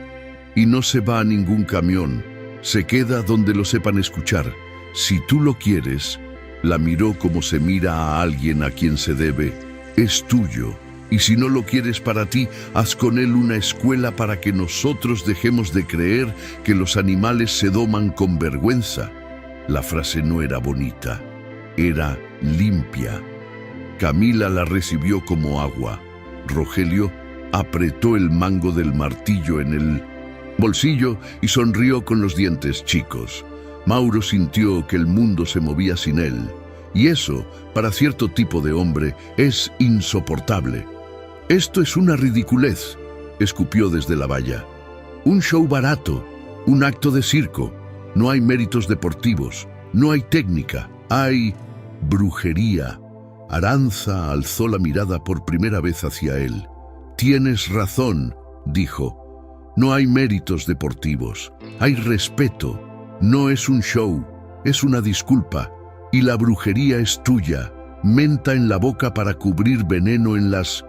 «y no se va a ningún camión, se queda donde lo sepan escuchar. Si tú lo quieres», la miró como se mira a alguien a quien se debe, «es tuyo. Y si no lo quieres para ti, haz con él una escuela para que nosotros dejemos de creer que los animales se doman con vergüenza». La frase no era bonita, era limpia. Camila la recibió como agua. Rogelio apretó el mango del martillo en el bolsillo y sonrió con los dientes chicos. Mauro sintió que el mundo se movía sin él, y eso, para cierto tipo de hombre, es insoportable. «Esto es una ridiculez», escupió desde la valla. «Un show barato, un acto de circo. No hay méritos deportivos, no hay técnica, hay brujería». Arantxa alzó la mirada por primera vez hacia él. «Tienes razón», dijo. «No hay méritos deportivos, hay respeto. No es un show, es una disculpa. Y la brujería es tuya, menta en la boca para cubrir veneno en las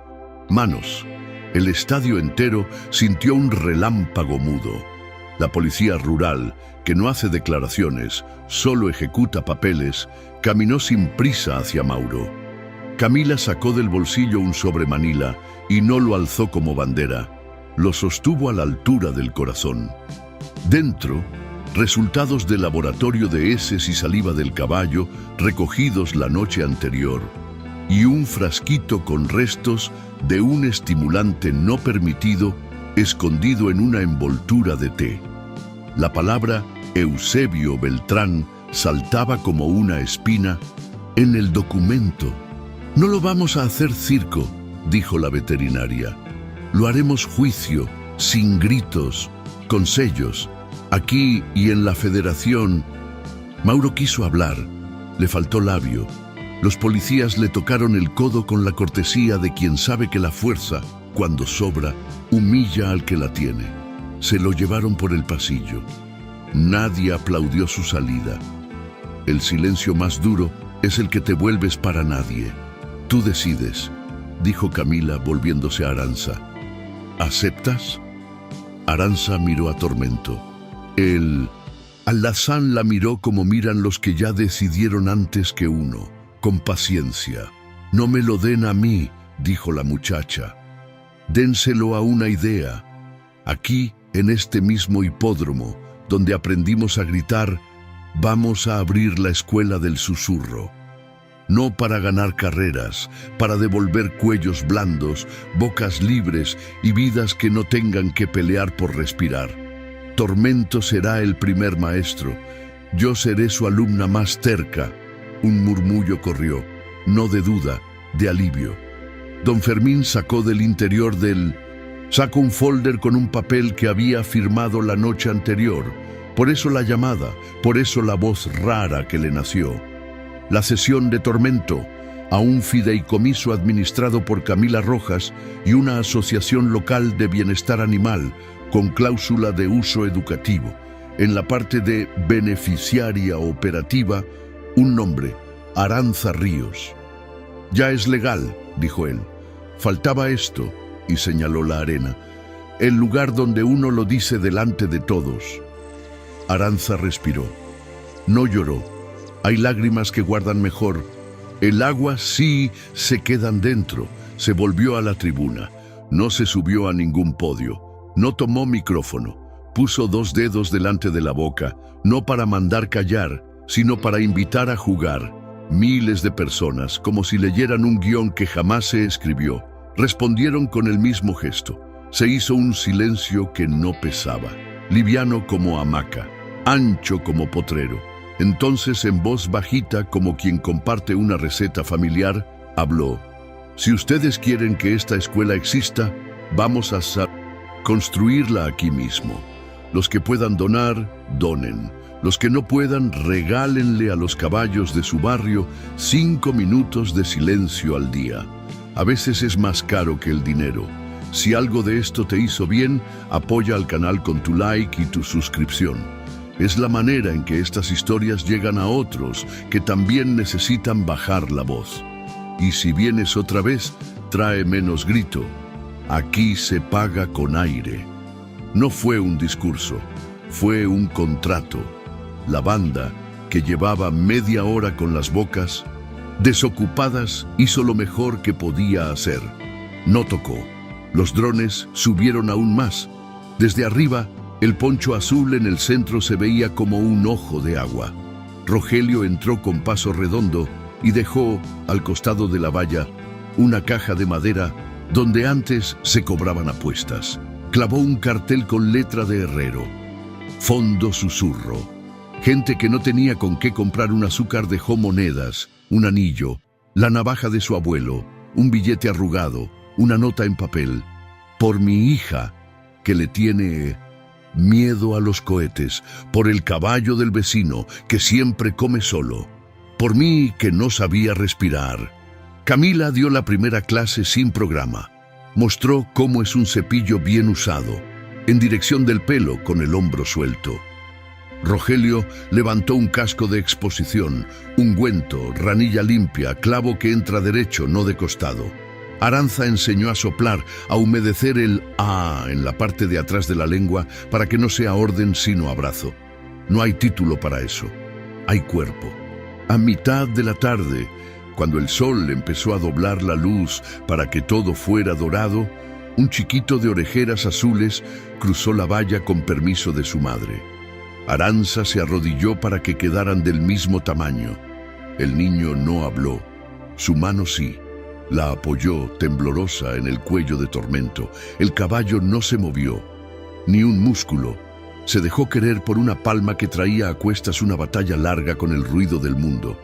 manos». El estadio entero sintió un relámpago mudo. La policía rural, que no hace declaraciones, solo ejecuta papeles, caminó sin prisa hacia Mauro. Camila sacó del bolsillo un sobremanila y no lo alzó como bandera. Lo sostuvo a la altura del corazón. Dentro, resultados del laboratorio de heces y saliva del caballo recogidos la noche anterior, y un frasquito con restos de un estimulante no permitido escondido en una envoltura de té. La palabra Eusebio Beltrán saltaba como una espina en el documento. «No lo vamos a hacer circo», dijo la veterinaria. «Lo haremos juicio, sin gritos, con sellos. Aquí y en la federación». Mauro quiso hablar, le faltó labio. Los policías le tocaron el codo con la cortesía de quien sabe que la fuerza, cuando sobra, humilla al que la tiene. Se lo llevaron por el pasillo. Nadie aplaudió su salida. El silencio más duro es el que te vuelves para nadie. «Tú decides», dijo Camila volviéndose a Arantxa. «¿Aceptas?» Arantxa miró a Tormento. El alazán la miró como miran los que ya decidieron antes que uno, con paciencia. «No me lo den a mí», dijo la muchacha. «Dénselo a una idea. Aquí, en este mismo hipódromo, donde aprendimos a gritar, vamos a abrir la escuela del susurro. No para ganar carreras, para devolver cuellos blandos, bocas libres y vidas que no tengan que pelear por respirar. Tormento será el primer maestro. Yo seré su alumna más terca». Un murmullo corrió, no de duda, de alivio. Don Fermín sacó del interior del saco un folder con un papel que había firmado la noche anterior. Por eso la llamada, por eso la voz rara que le nació. La cesión de Tormento a un fideicomiso administrado por Camila Rojas y una asociación local de bienestar animal con cláusula de uso educativo. En la parte de beneficiaria operativa, un nombre: Arantxa Ríos. «Ya es legal», dijo él. «Faltaba esto», y señaló la arena, «el lugar donde uno lo dice delante de todos». Arantxa respiró. No lloró. Hay lágrimas que guardan mejor. El agua sí se quedan dentro. Se volvió a la tribuna. No se subió a ningún podio. No tomó micrófono. Puso 2 dedos delante de la boca, no para mandar callar, sino para invitar a jugar. Miles de personas, como si leyeran un guión que jamás se escribió, respondieron con el mismo gesto. Se hizo un silencio que no pesaba, liviano como hamaca, ancho como potrero. Entonces, en voz bajita, como quien comparte una receta familiar, habló: «Si ustedes quieren que esta escuela exista, vamos a construirla aquí mismo. Los que puedan donar, donen. Los que no puedan, regálenle a los caballos de su barrio 5 minutos de silencio al día. A veces es más caro que el dinero. Si algo de esto te hizo bien, apoya al canal con tu like y tu suscripción. Es la manera en que estas historias llegan a otros que también necesitan bajar la voz. Y si vienes otra vez, trae menos grito. Aquí se paga con aire. No fue un discurso, fue un contrato. La banda, que llevaba media hora con las bocas desocupadas, hizo lo mejor que podía hacer. No tocó. Los drones subieron aún más. Desde arriba, el poncho azul en el centro se veía como un ojo de agua. Rogelio entró con paso redondo y dejó, al costado de la valla, una caja de madera donde antes se cobraban apuestas. Clavó un cartel con letra de herrero. Fondo susurro. Gente que no tenía con qué comprar un azúcar dejó monedas, un anillo, la navaja de su abuelo, un billete arrugado, una nota en papel. Por mi hija, que le tiene miedo a los cohetes, por el caballo del vecino, que siempre come solo, por mí, que no sabía respirar. Camila dio la primera clase sin programa. Mostró cómo es un cepillo bien usado, en dirección del pelo con el hombro suelto. Rogelio levantó un casco de exposición, ungüento, ranilla limpia, clavo que entra derecho, no de costado. Aranza enseñó a soplar, a humedecer el "ah" en la parte de atrás de la lengua para que no sea orden sino abrazo. No hay título para eso, hay cuerpo. A mitad de la tarde, cuando el sol empezó a doblar la luz para que todo fuera dorado, un chiquito de orejeras azules cruzó la valla con permiso de su madre. Aranza se arrodilló para que quedaran del mismo tamaño. El niño no habló, su mano sí. La apoyó temblorosa en el cuello de Tormento. El caballo no se movió, ni un músculo. Se dejó querer por una palma que traía a cuestas una batalla larga con el ruido del mundo.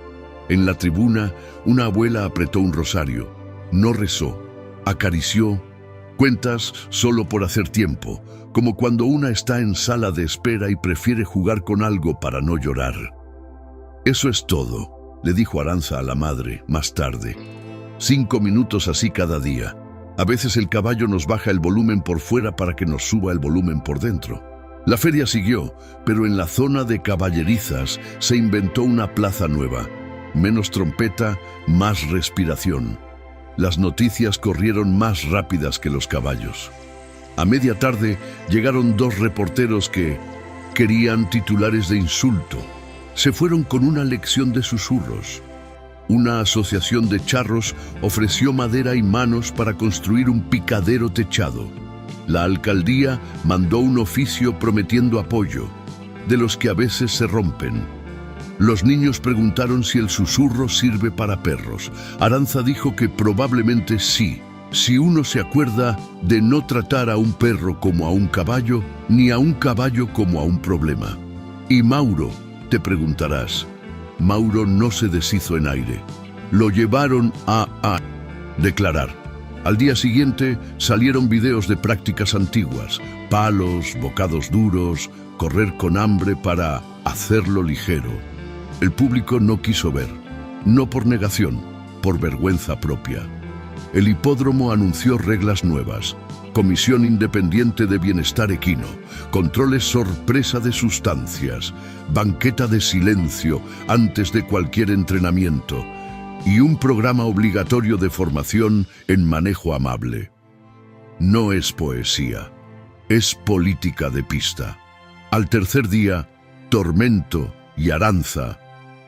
En la tribuna, una abuela apretó un rosario. No rezó, acarició, cuentas solo por hacer tiempo, como cuando una está en sala de espera y prefiere jugar con algo para no llorar. Eso es todo, le dijo Aranza a la madre más tarde. 5 minutos así cada día. A veces el caballo nos baja el volumen por fuera para que nos suba el volumen por dentro. La feria siguió, pero en la zona de caballerizas se inventó una plaza nueva. Menos trompeta, más respiración. Las noticias corrieron más rápidas que los caballos. A media tarde llegaron 2 reporteros que querían titulares de insulto. Se fueron con una lección de susurros. Una asociación de charros ofreció madera y manos para construir un picadero techado. La alcaldía mandó un oficio prometiendo apoyo, de los que a veces se rompen. Los niños preguntaron si el susurro sirve para perros. Aranza dijo que probablemente sí, si uno se acuerda de no tratar a un perro como a un caballo, ni a un caballo como a un problema. ¿Y Mauro?, te preguntarás. Mauro no se deshizo en aire. Lo llevaron a declarar. Al día siguiente salieron videos de prácticas antiguas, palos, bocados duros, correr con hambre para hacerlo ligero. El público no quiso ver, no por negación, por vergüenza propia. El hipódromo anunció reglas nuevas: Comisión Independiente de Bienestar Equino, controles sorpresa de sustancias, banqueta de silencio antes de cualquier entrenamiento y un programa obligatorio de formación en manejo amable. No es poesía, es política de pista. Al tercer día, Tormento y Aranza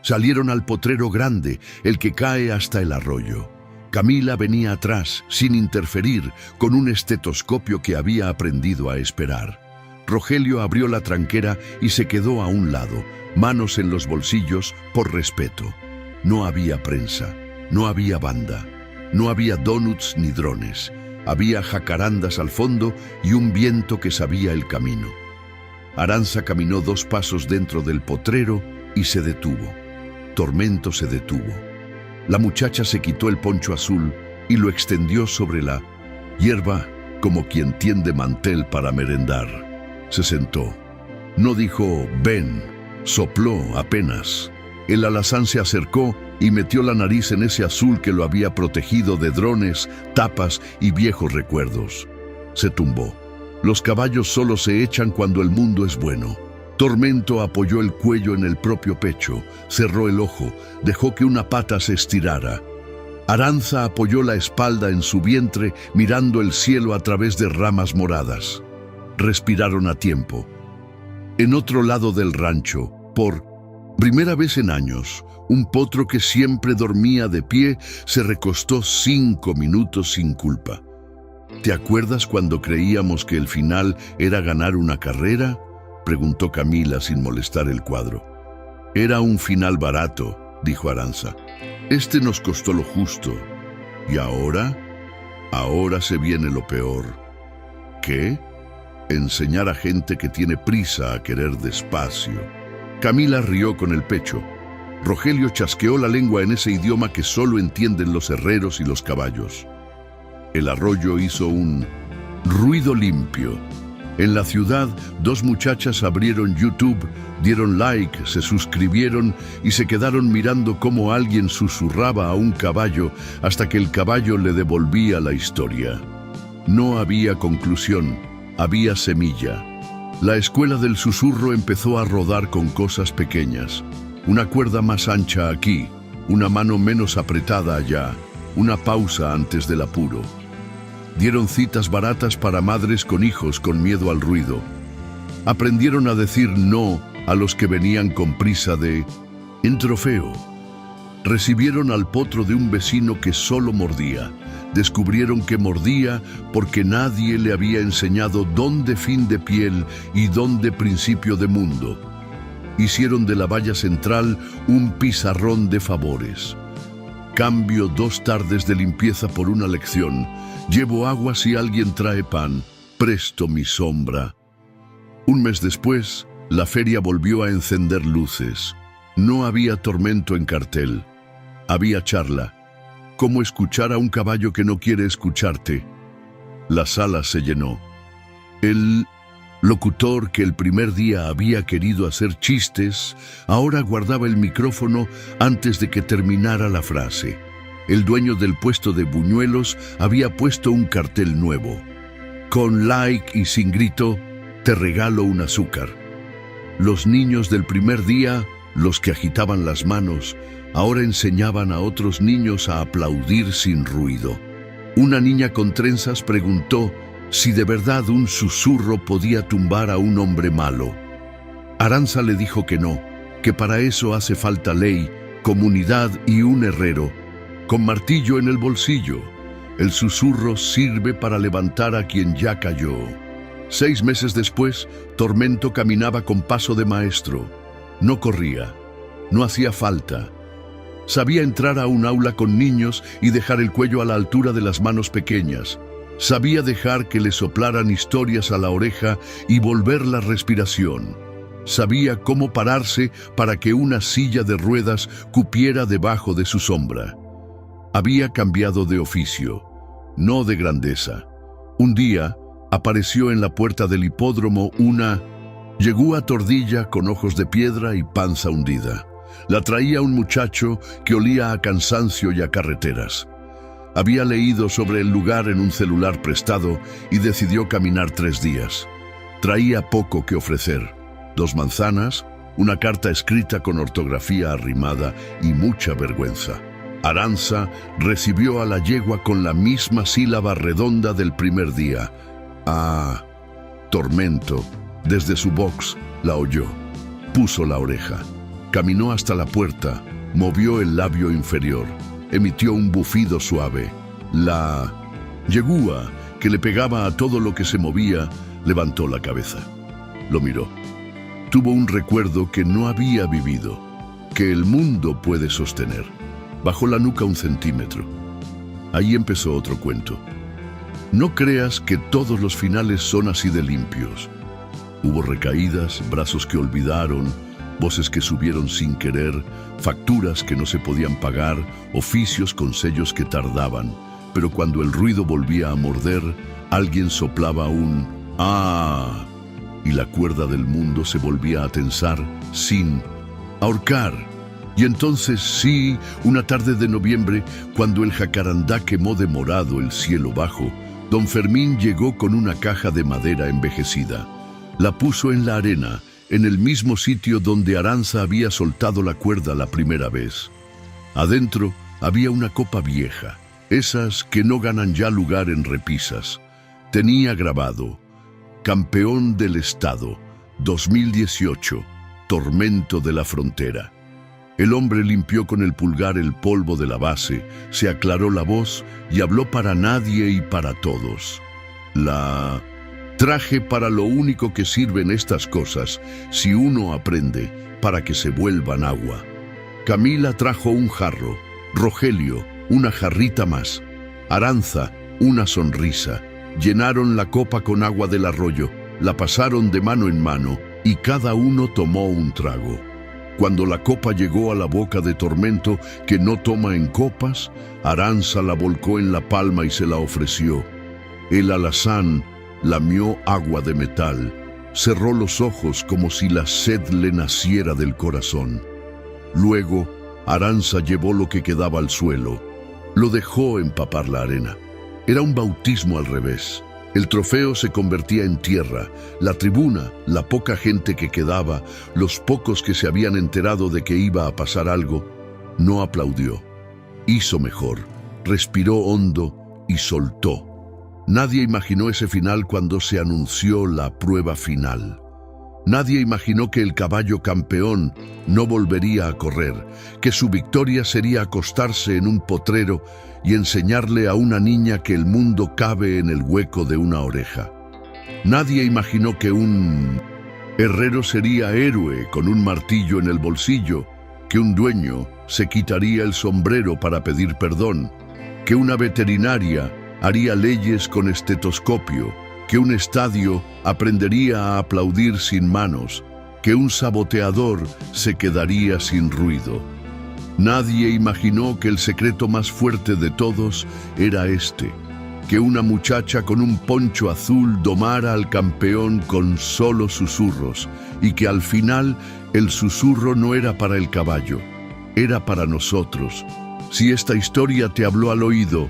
salieron al potrero grande, el que cae hasta el arroyo. Camila venía atrás, sin interferir, con un estetoscopio que había aprendido a esperar. Rogelio abrió la tranquera y se quedó a un lado, manos en los bolsillos, por respeto. No había prensa, no había banda, no había donuts ni drones. Había jacarandas al fondo y un viento que sabía el camino. Aranza caminó 2 pasos dentro del potrero y se detuvo. Tormento se detuvo. La muchacha se quitó el poncho azul y lo extendió sobre la hierba como quien tiende mantel para merendar. Se sentó. No dijo "ven", Sopló apenas. El alazán se acercó y metió la nariz en ese azul que lo había protegido de drones, tapas y viejos recuerdos. Se tumbó. Los caballos solo se echan cuando el mundo es bueno. Tormento apoyó el cuello en el propio pecho, cerró el ojo, dejó que una pata se estirara. Aranza apoyó la espalda en su vientre, mirando el cielo a través de ramas moradas. Respiraron a tiempo. En otro lado del rancho, por primera vez en años, un potro que siempre dormía de pie se recostó 5 minutos sin culpa. ¿Te acuerdas cuando creíamos que el final era ganar una carrera?, preguntó Camila sin molestar el cuadro. Era un final barato, dijo Aranza. Este nos costó lo justo. ¿Y ahora? Ahora se viene lo peor. ¿Qué? Enseñar a gente que tiene prisa a querer despacio. Camila rió con el pecho. Rogelio chasqueó la lengua en ese idioma que solo entienden los herreros y los caballos. El arroyo hizo un ruido limpio. En la ciudad, 2 muchachas abrieron YouTube, dieron like, se suscribieron y se quedaron mirando cómo alguien susurraba a un caballo hasta que el caballo le devolvía la historia. No había conclusión, había semilla. La escuela del susurro empezó a rodar con cosas pequeñas. Una cuerda más ancha aquí, una mano menos apretada allá, una pausa antes del apuro. Dieron citas baratas para madres con hijos con miedo al ruido. Aprendieron a decir no a los que venían con prisa en trofeo. Recibieron al potro de un vecino que solo mordía. Descubrieron que mordía porque nadie le había enseñado dónde fin de piel y dónde principio de mundo. Hicieron de la valla central un pizarrón de favores. Cambio 2 tardes de limpieza por una lección. Llevo agua si alguien trae pan. Presto mi sombra. Un mes después, la feria volvió a encender luces. No había tormento en cartel. Había charla. ¿Cómo escuchar a un caballo que no quiere escucharte? La sala se llenó. El locutor que el primer día había querido hacer chistes, ahora guardaba el micrófono antes de que terminara la frase. El dueño del puesto de buñuelos había puesto un cartel nuevo. Con like y sin grito, te regalo un azúcar. Los niños del primer día, los que agitaban las manos, ahora enseñaban a otros niños a aplaudir sin ruido. Una niña con trenzas preguntó si de verdad un susurro podía tumbar a un hombre malo. Aranza le dijo que no, que para eso hace falta ley, comunidad y un herrero, con martillo en el bolsillo. El susurro sirve para levantar a quien ya cayó. 6 meses después, Tormento caminaba con paso de maestro. No corría, no hacía falta. Sabía entrar a un aula con niños y dejar el cuello a la altura de las manos pequeñas. Sabía dejar que le soplaran historias a la oreja y volver la respiración. Sabía cómo pararse para que una silla de ruedas cupiera debajo de su sombra. Había cambiado de oficio, no de grandeza. Un día apareció en la puerta del hipódromo una yegua tordilla con ojos de piedra y panza hundida. La traía un muchacho que olía a cansancio y a carreteras. Había leído sobre el lugar en un celular prestado y decidió caminar 3 días. Traía poco que ofrecer: 2 manzanas, una carta escrita con ortografía arrimada y mucha vergüenza. Aranza recibió a la yegua con la misma sílaba redonda del primer día. Ah, Tormento, desde su box, la oyó. Puso la oreja. Caminó hasta la puerta, movió el labio inferior. Emitió un bufido suave. La yegua, que le pegaba a todo lo que se movía, levantó la cabeza. Lo miró. Tuvo un recuerdo que no había vivido, que el mundo puede sostener. Bajó la nuca 1 centímetro. Ahí empezó otro cuento. No creas que todos los finales son así de limpios. Hubo recaídas, brazos que olvidaron, voces que subieron sin querer, facturas que no se podían pagar, oficios con sellos que tardaban. Pero cuando el ruido volvía a morder, alguien soplaba un «¡Ah!». y la cuerda del mundo se volvía a tensar sin ahorcar. Y entonces sí, una tarde de noviembre, cuando el jacarandá quemó de morado el cielo bajo, don Fermín llegó con una caja de madera envejecida. La puso en la arena, en el mismo sitio donde Aranza había soltado la cuerda la primera vez. Adentro había una copa vieja, esas que no ganan ya lugar en repisas. Tenía grabado: Campeón del Estado, 2018, Tormento de la Frontera. El hombre limpió con el pulgar el polvo de la base, se aclaró la voz y habló para nadie y para todos. La traje para lo único que sirven estas cosas, si uno aprende, para que se vuelvan agua. Camila trajo un jarro, Rogelio una jarrita más, Aranza una sonrisa. Llenaron la copa con agua del arroyo, la pasaron de mano en mano y cada uno tomó un trago. Cuando la copa llegó a la boca de Tormento, que no toma en copas, Aranza la volcó en la palma y se la ofreció. El alazán lamió agua de metal, cerró los ojos como si la sed le naciera del corazón. Luego, Aranza llevó lo que quedaba al suelo, lo dejó empapar la arena. Era un bautismo al revés. El trofeo se convertía en tierra. La tribuna, la poca gente que quedaba, los pocos que se habían enterado de que iba a pasar algo, no aplaudió. Hizo mejor, respiró hondo y soltó. Nadie imaginó ese final cuando se anunció la prueba final. Nadie imaginó que el caballo campeón no volvería a correr, que su victoria sería acostarse en un potrero y enseñarle a una niña que el mundo cabe en el hueco de una oreja. Nadie imaginó que un herrero sería héroe con un martillo en el bolsillo, que un dueño se quitaría el sombrero para pedir perdón, que una veterinaria haría leyes con estetoscopio, que un estadio aprendería a aplaudir sin manos, que un saboteador se quedaría sin ruido. Nadie imaginó que el secreto más fuerte de todos era este, que una muchacha con un poncho azul domara al campeón con solo susurros, y que al final el susurro no era para el caballo, era para nosotros. Si esta historia te habló al oído,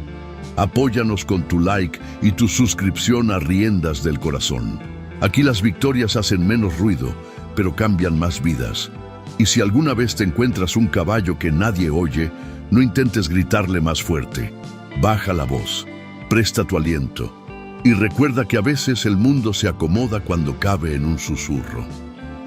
apóyanos con tu like y tu suscripción a Riendas del Corazón. Aquí las victorias hacen menos ruido, pero cambian más vidas. Y si alguna vez te encuentras un caballo que nadie oye, no intentes gritarle más fuerte. Baja la voz, presta tu aliento y recuerda que a veces el mundo se acomoda cuando cabe en un susurro.